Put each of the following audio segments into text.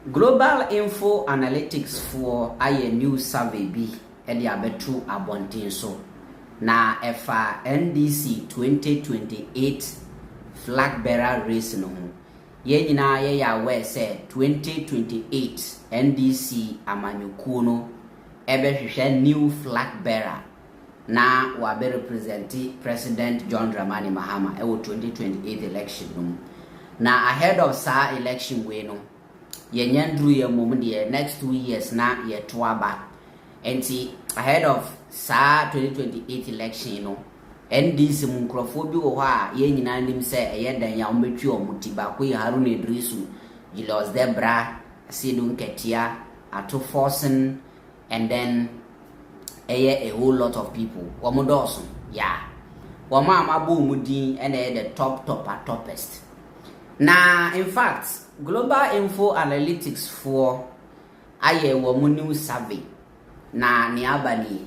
Global Info Analytics for a new survey B and ya betu abontin so na efa NDC 2028 flag bearer race no ye nyina ye ya we say 2028 NDC amanyuku no ebe hwehwe new flag bearer na wa be represent President John Dramani Mahama e 2028 election no na ahead of sa election we no yendru ye mom de next 2 years na ye toaba enti ahead of sa 2028 election no NDC munkrofo bi wo ha ye nyina nim se eye dan ya ombetwi omuti ba ko Haruna Iddrisu Julius Debra Asiedu Nketiah Ato Forson and then a whole lot of people womodoso yeah woma amabo mudin and the toppest na in fact Global Info Analytics for aye new survey na niabani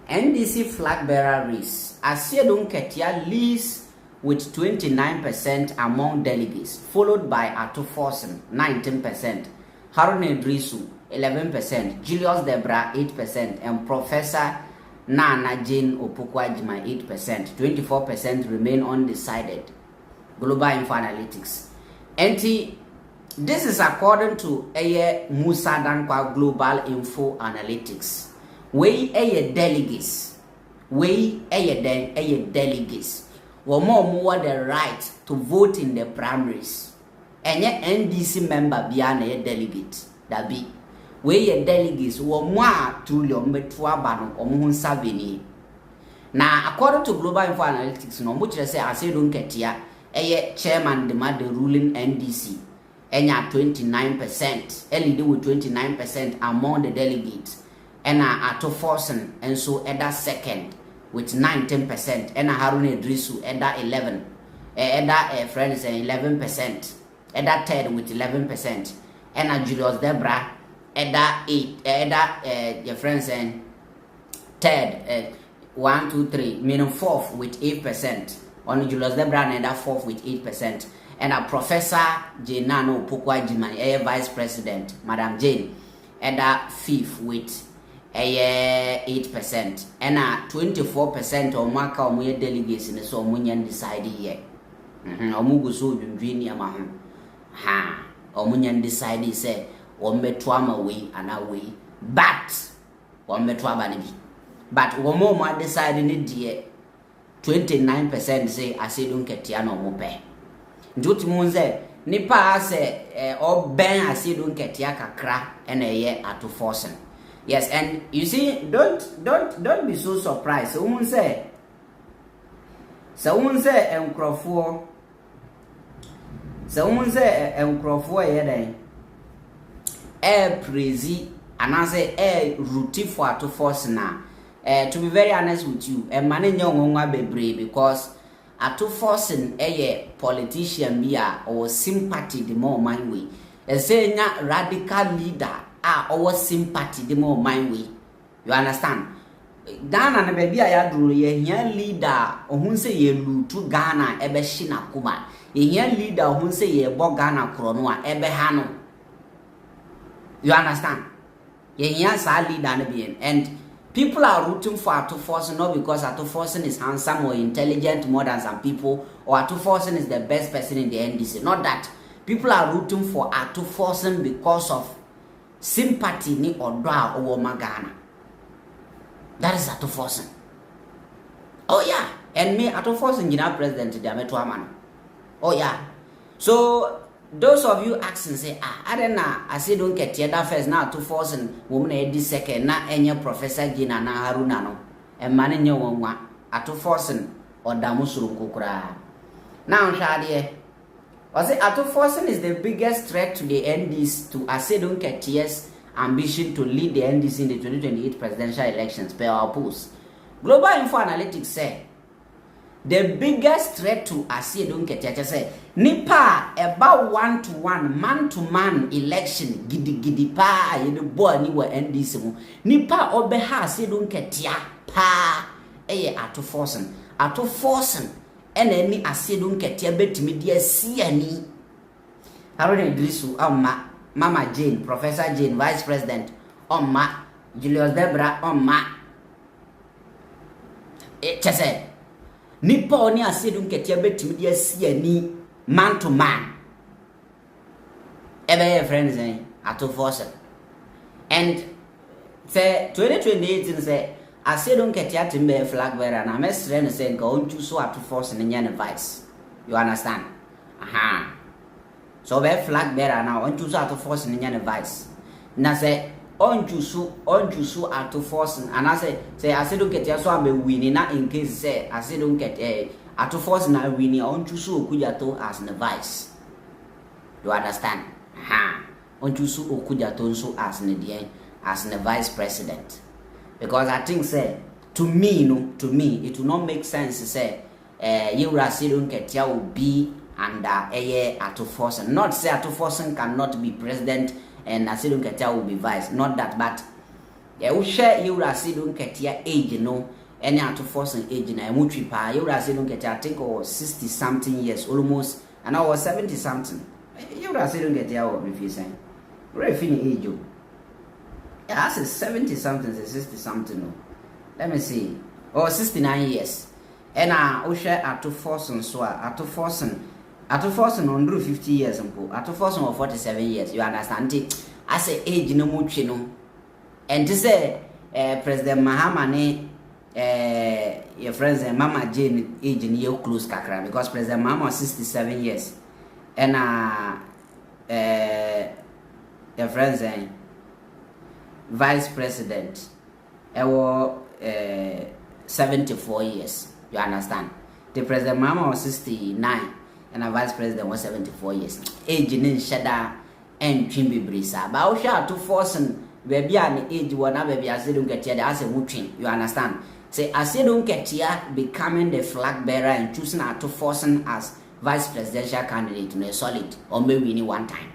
NDC flag bearer race Asiedu Nketiah leads with 29% among delegates, followed by Ato Forson 19%, Haruna Iddrisu 11%, Julius Debra 8%, and Professor Nana Jane Opokwajima 8%. 24% remain undecided. Global Info Analytics. This is according to Mussa Dankwah Global Info Analytics. We delegates. Delegates. More the right to vote in the primaries. Enye NDC member bia na delegate. That be. We delegates more truly ombetua bano omuhun savini. Na according to Global Info Analytics, no much say Asiedu Nketiah chairman the ruling NDC. Enya 29%, lead with 29% among the delegates. Ena Ato Forson and so Eda second with 19%. Ena Haruna Iddrisu Eda 11. Eda friends 11%. Eda third with 11%. Ena Julius Debra Eda 8. Eda your friends and third 1 2 3 meaning fourth with 8%. On Julius Debra Eda fourth with 8%. And a Professor Jane Opokwajima vice president Madam Jane Eda fifth with 8%. And 24% of Maka Omuye delegates in the so Munyan decide here. Omugusu Juni Amahu. Ha Omunyan decide say Ombetwama way and away. But Ombetwaba nibi. But Womo decide in it dear 29% say Asiedu Nketiah no mope. Njuti munze nipa se oben Asiedu Nketiah kakra ene Ato Forson. Yes, and you see, don't be so surprised. So unse enkrofo yeden praise anase route for Ato Forson na to be very honest with you, man nwa bebre because Ato Forson politician bia or sympathy the more mind way. Say nya radical leader our sympathy the more mind way. You understand? Ghana na baby ya duru ye hia leader ohun say ye lutu Ghana ebe hina kuma. Ye hia leader ohun say ye bo Ghana kro no a ebe ha no. You understand? Ye hia sa leader na bien and people are rooting for Ato Forson not because Ato Forson is handsome or intelligent more than some people or Ato Forson is the best person in the NDC. Not that. People are rooting for Ato Forson because of sympathy ni odwa owo Ghana. That is Ato Forson. Oh yeah, and me Ato Forson jina president de ameto amano. Oh yeah. So those of you asking say adena Asiedu Nketiah that first na Ato Forson woman edi second na enye Professor Gina na Haruna no. E mane nye wonwa Ato Forson odamusuru kokura. Now shade Ato Forson is the biggest threat to the NDC, to Asiedu Nketiah's ambition to lead the NDC in the 2028 presidential elections per our post. Global Info Analytics say the biggest threat to Asiedu Nketiah say nipa about 1-to-1 man-to-man election gidi pa ye boy ni wa NDC mu nipa obeha Asiedu Nketiah pa Ato Forson ene ni Asiedu Nketiah betimi dia siani Haruna Iddrisu Oma, Mama Jane, Professor Jane, Vice President Oma, Julius Debra Oma. Chese nipa oni Asiedu Nketiah betimi de asie ani man to man. Ebe friends Ato Forson. And say 2028 say Asiedu Nketiah timbe flag bearer na mesre no say nka onchu so Ato Forson nya vice. You understand? Aha. So be flag bearer na onchu so Ato Forson nya vice. Na say onchu so Ato Forson and I say Asiedu Nketiah so am win na in case say Asiedu Nketiah Ato Forson na win onchu so Okujato as the vice. You understand? Aha. Onchu so Okujato so as the vice president. Because I think say to me it will not make sense to say Asiedu Nketiah will be under Ato Forson. Not say Ato Forson cannot be president and Asiedu Nketiah will be vice. Not that, but we share Asiedu Nketiah age, any Ato Forson age na emutri pa. Asiedu Nketiah I think was 60 something years almost, and I was 70 something. Asiedu Nketiah will be saying, very fini age. Yeah, I said 70 something, 60 something. No. Let me see. 69 years. And I share Ato Forson so Ato Forson on 50 years Ato Forson or 47 years. You understand it? I say age no much no. And to say President Mahama your friends and Mama Jane age in your close kakra because President Mahama was 67 years. And your friends and Vice President was 74 years. You understand? The President Mahama was 69 and the Vice President was 74 years. Age in Shada and Chimbi Brisa. But I shall to Forson baby and age one baby Asiedu Nketiah as a mutin. You understand? Say Asiedu Nketiah becoming the flag bearer and choosing Ato Forson as vice presidential candidate no solid on be winning one time.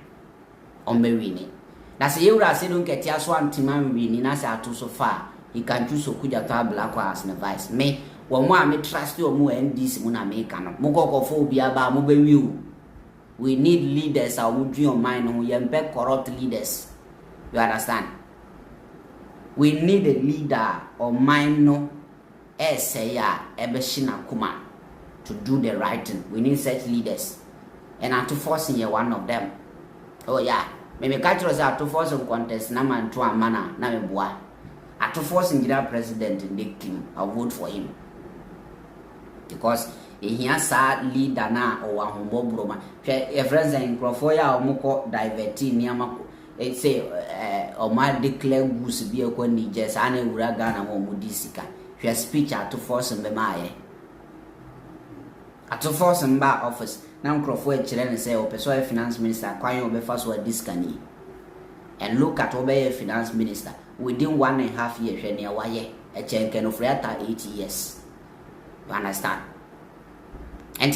On be winning. That's a Asiedu Nketiah so antiman winning as Ato so far. He can choose Okujato Blackwa as the vice. Me me trust you more NDC muna make no. Mukokofobia ba mo be we need leaders that will do your mind who yempe corrupt leaders. You understand? We need a leader or mind no ya ebeshina kuma to do the right thing. We need such leaders. And Ato Forson you one of them. Oh yeah. Me catch us Ato Forson contest na man to amana na me boa. Ato Forson gira president in the team. I'll vote for him. Because he has a leader na or a humble broma. A friends and Crofoya or Moko diverting Niamako. It say, or my declare goose be a quendi just any uragana or mudisika. She speech Ato Forson be my Ato Forson bar office. Now Crofoya children say, or Pessoa finance minister, Quayo be first word discani. And look at Obey finance minister within 1.5 years, and near why a check of 80 years. You understand? And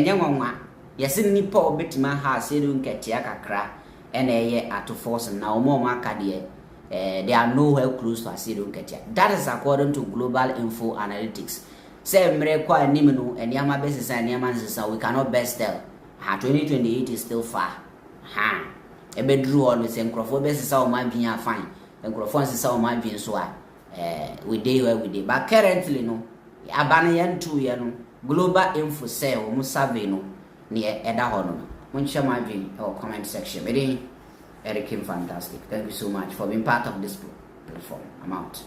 young one, yes, in Nipo bit my house, Asiedu Nketiah kakra, and Ato Forson now more market they are nowhere close to Asiedu Nketiah. That is according to Global Info Analytics. Say Mrekwa and Nimenu and Yama basis and Yaman, we cannot best tell. 2028 is still far. A bedroom always and Crawford basis our mind being fine, and Crawford is our mind being so we day where we day. But currently, no. Abanayan 2 Global Info say or Mussa Veno near Edahono. Muncha my view or comment section. Eric Kim fantastic. Thank you so much for being part of this platform. I'm out.